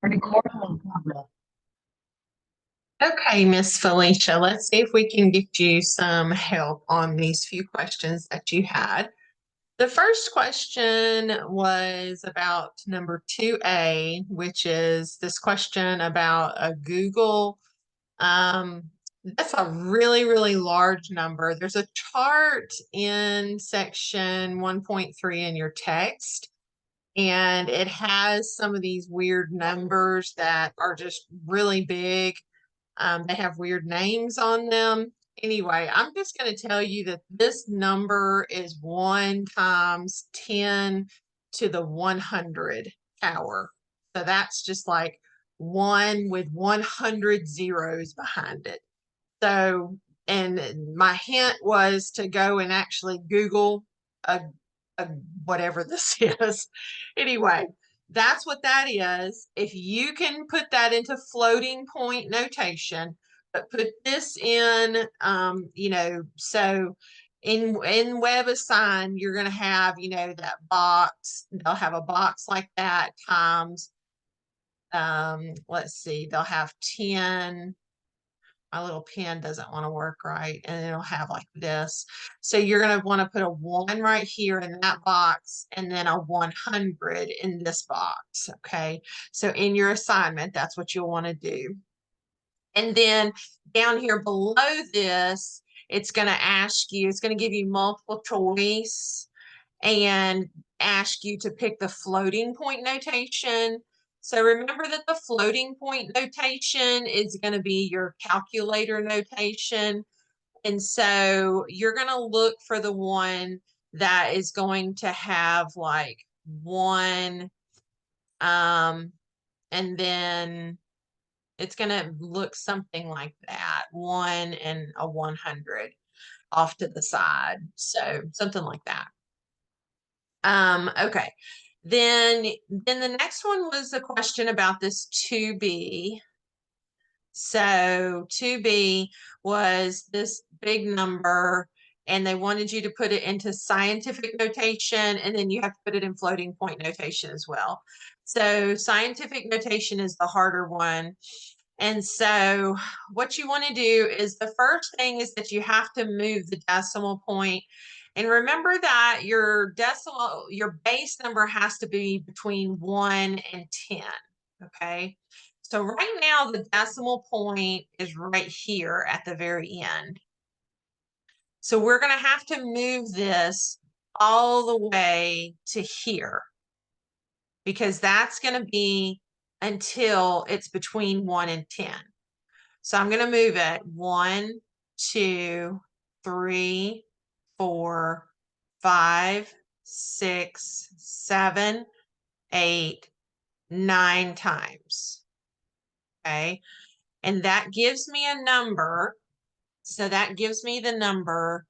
Recording in progress. Okay, Miss Felicia, let's see if we can get you some help on these few questions that you had. The first question was about number 2A, which is this question about a Google. That's a really, really large number. There's a chart in section 1.3 in your text, and it has some of these weird numbers that are just really big. They have weird names on them. Anyway, I'm just going to tell you that this number is 1 times 10 to the 100 power. So that's just like 1 with 100 zeros behind it. So, and my hint was to go and actually Google a, a whatever this is. Anyway, that's what that is. If you can put that into floating point notation, but put this in, so in WebAssign, you're going to have, that box. They'll have a box like that times, let's see, they'll have 10. My little pen doesn't want to work right, and it'll have like this. So you're going to want to put a 1 right here in that box and then a 100 in this box. Okay. So in your assignment, that's what you'll want to do. And then down here below this, it's going to ask you, it's going to give you multiple choice and ask you to pick the floating point notation. So remember that the floating point notation is going to be your calculator notation. And so you're going to look for the one that is going to have like 1, and then it's going to look something like that, 1 and a 100 off to the side. So something like that. Okay. Then the next one was a question about this 2B. So 2B was this big number, and they wanted you to put it into scientific notation, and then you have to put it in floating point notation as well. So scientific notation is the harder one. And so what you want to do is the first thing is that you have to move the decimal point. And remember that your base number has to be between 1 and 10. Okay. So right now the decimal point is right here at the very end. So we're going to have to move this all the way to here, because that's going to be until it's between 1 and 10. So I'm going to move it 1, 2, 3, 4, 5, 6, 7, 8, 9 times. Okay. And that gives me a number. So that gives me the number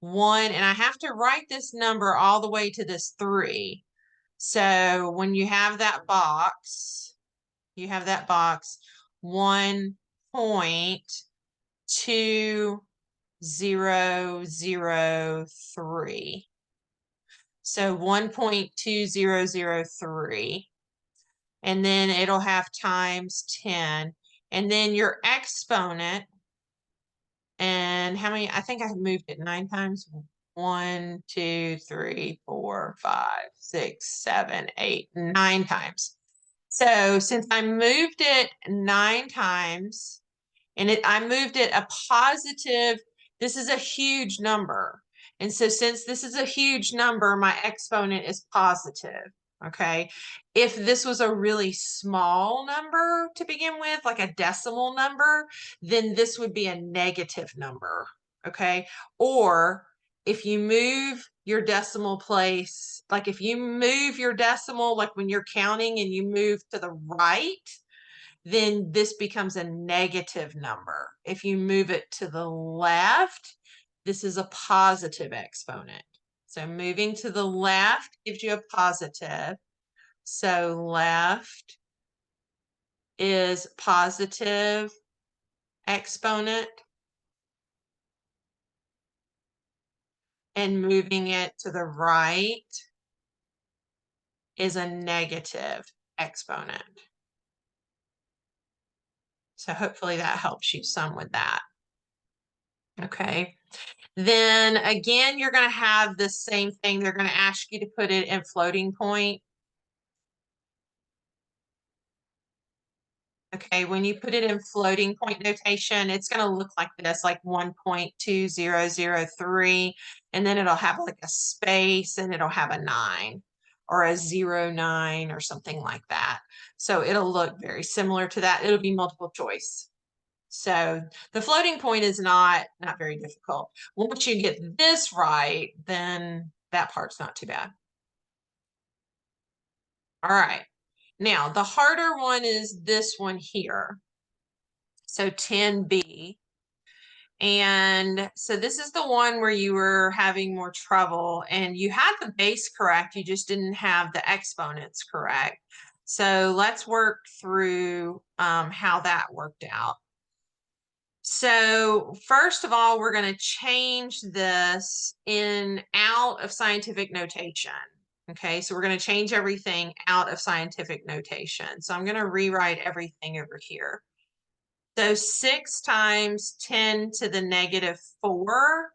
1. And I have to write this number all the way to this 3. So when you have that box, 1.2003. So 1.2003. And then it'll have times 10. And then your exponent, and how many? I think I moved it 9 times. 1, 2, 3, 4, 5, 6, 7, 8, 9 times. So since I moved it 9 times, and I moved it a positive, this is a huge number. And so since this is a huge number, my exponent is positive. Okay. If this was a really small number to begin with, like a decimal number, then this would be a negative number. Okay. Or if you move your decimal place, like if you move your decimal, like when you're counting and you move to the right, then this becomes a negative number. If you move it to the left, this is a positive exponent. So moving to the left gives you a positive. So left is positive exponent. And moving it to the right is a negative exponent. So hopefully that helps you some with that. Okay. Then again, you're going to have the same thing. They're going to ask you to put it in floating point. Okay, when you put it in floating point notation, it's going to look like this, like 1.2003, and then it'll have like a space and it'll have a 9 or a 09 or something like that. So it'll look very similar to that. It'll be multiple choice. So the floating point is not very difficult. Once you get this right, then that part's not too bad. All right. Now, the harder one is this one here. So 10B. And so this is the one where you were having more trouble and you had the base correct. You just didn't have the exponents correct. So let's work through how that worked out. So first of all, we're going to change this out of scientific notation. Okay, so we're going to change everything out of scientific notation. So I'm going to rewrite everything over here. So 6 times 10 to the negative 4.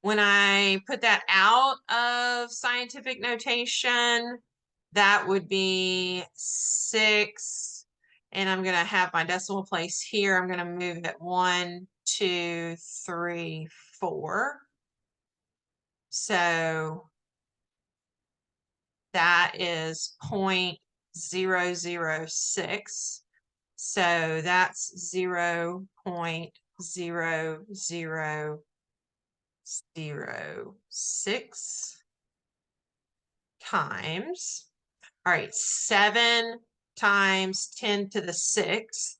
When I put that out of scientific notation, that would be 6. And I'm going to have my decimal place here. I'm going to move it 1, 2, 3, 4. So that is 0.006. So that's 0.0006 times, all right, 7 times 10 to the 6th.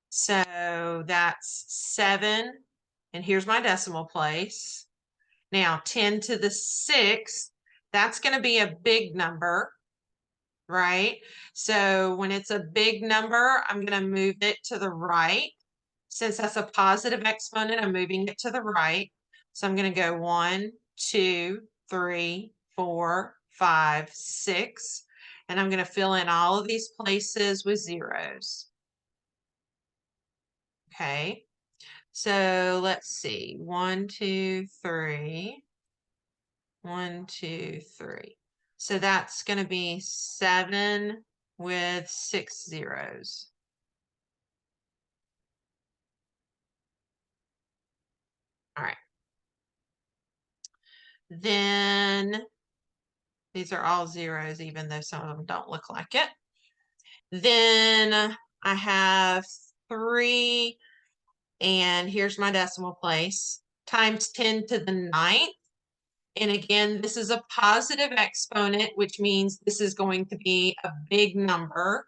So that's 7, and here's my decimal place. Now 10 to the 6th, that's going to be a big number, right? So when it's a big number, I'm going to move it to the right. Since that's a positive exponent, I'm moving it to the right. So I'm going to go 1, 2, 3, 4, 5, 6. And I'm going to fill in all of these places with zeros. Okay. So let's see. 1, 2, 3. 1, 2, 3. So that's going to be 7 with 6 zeros. All right. Then these are all zeros, even though some of them don't look like it. Then I have 3, and here's my decimal place, times 10 to the 9th. And again, this is a positive exponent, which means this is going to be a big number.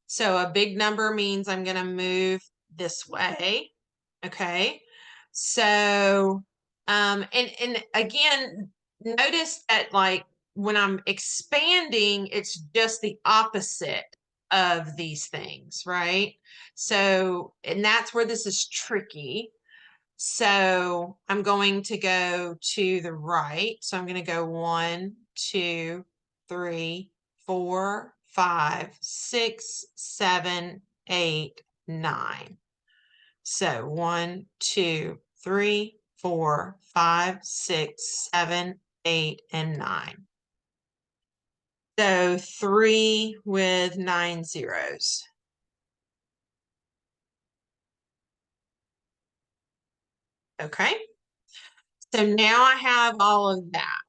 So a big number means I'm going to move this way. Okay. So, and again, notice that like when I'm expanding, it's just the opposite of these things, right? So, and that's where this is tricky. So I'm going to go to the right. So I'm going to go 1, 2, 3, 4, 5, 6, 7, 8, 9. So 1, 2, 3, 4, 5, 6, 7, 8, and 9. So 3 with 9 zeros. Okay. So now I have all of that.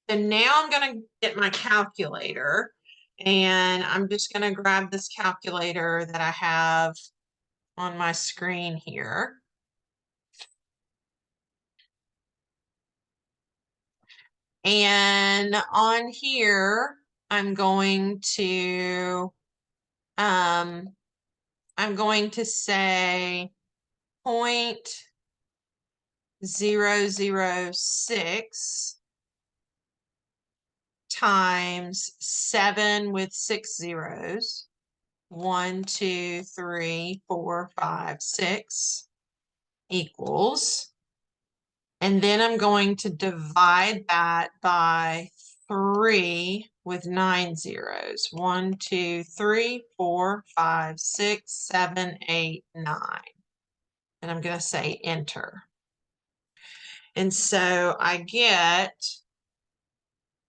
So now I'm going to get my calculator, and I'm just going to grab this calculator that I have on my screen here. And on here, I'm going to say 0.006 times 7 with 6 zeros. 1, 2, 3, 4, 5, 6 equals. And then I'm going to divide that by 3 with 9 zeros. 1, 2, 3, 4, 5, 6, 7, 8, 9. And I'm going to say enter. And so I get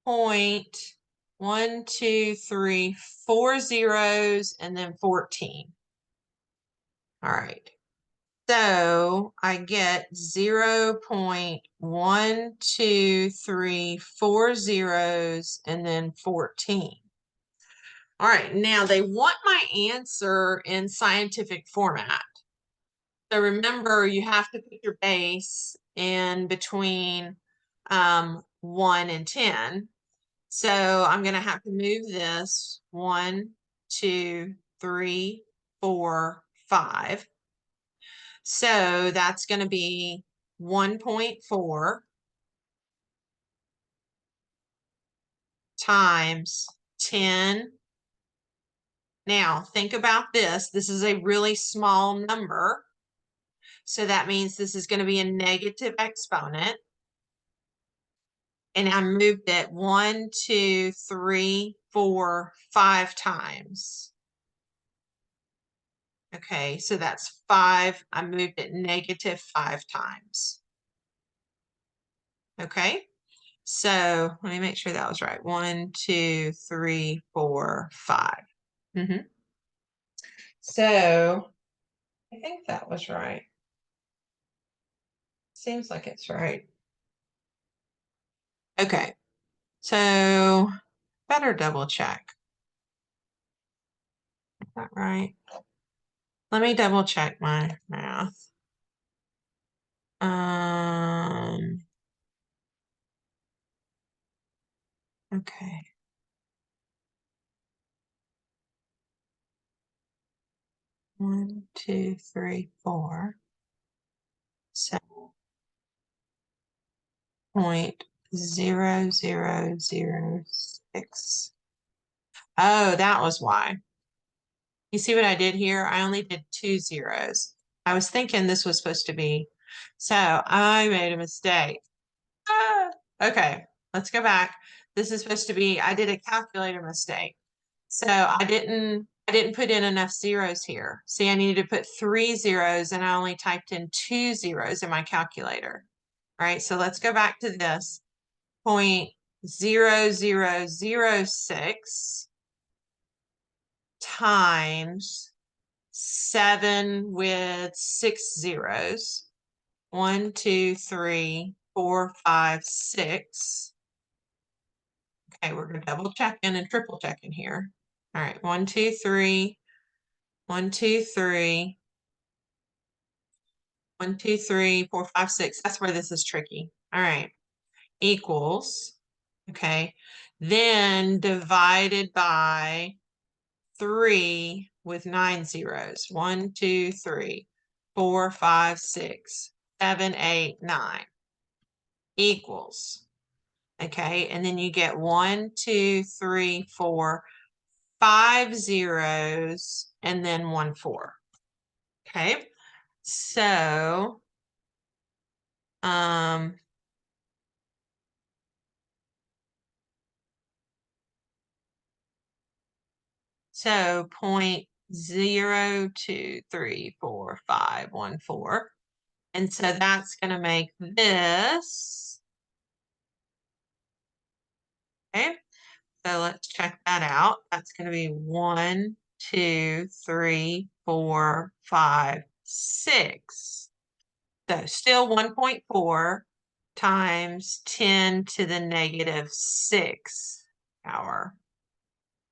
0.123, 4 zeros, and then 14. All right. So I get 0.123, 4 zeros, and then 14. All right, now they want my answer in scientific format. So remember, you have to put your base in between 1 and 10. So I'm going to have to move this 1, 2, 3, 4, 5. So that's going to be 1.4 times 10. Now think about this. This is a really small number. So that means this is going to be a negative exponent. And I moved it 1, 2, 3, 4, 5 times. Okay, so that's 5. I moved it negative 5 times. Okay, so let me make sure that was right. 1, 2, 3, 4, 5. So I think that was right. Seems like it's right. Okay, so better double check. Is that right? Let me double check my math. Okay. One, 2, 3, 4. 7.0006. Oh, that was why. You see what I did here? I only did 2 zeros. I was thinking this was supposed to be, so I made a mistake. Ah, okay, let's go back. This is supposed to be, I did a calculator mistake. So I didn't put in enough zeros here. See, I needed to put 3 zeros and I only typed in 2 zeros in my calculator. All right, so let's go back to this. 0.0006 times 7 with 6 zeros. 1, 2, 3, 4, 5, 6. Okay, we're going to double check in and triple check in here. All right, 1, 2, 3, 1, 2, 3, 1, 2, 3, 4, 5, 6. That's where this is tricky. All right, equals, okay, then divided by 3 with 9 zeros. 1, 2, 3, 4, 5, 6, 7, 8, 9 equals. Okay, and then you get 1, 2, 3, 4, 5 zeros, and then 1, 4. Okay, so so 0.023451 and so that's going to make this. Okay, so let's check that out. That's going to be 1, 2, 3, 4, 5, 6. So still 1.4 times 10 to the negative 6 power.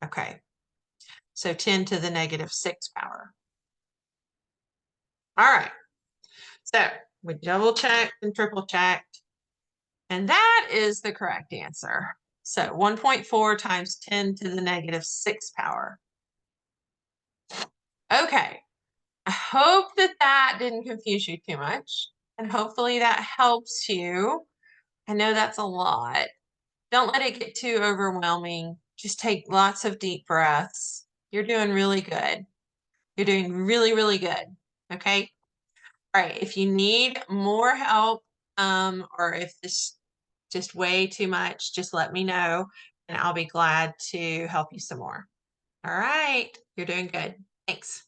Okay, so 10 to the negative 6 power. All right, so we double checked and triple checked, and that is the correct answer. So 1.4 times 10 to the negative 6 power. Okay, I hope that that didn't confuse you too much, and hopefully that helps you. I know that's a lot. Don't let it get too overwhelming. Just take lots of deep breaths. You're doing really good. You're doing really, really good. Okay. All right. If you need more help, or if this just way too much, just let me know. I'll be glad to help you some more. All right, you're doing good. Thanks.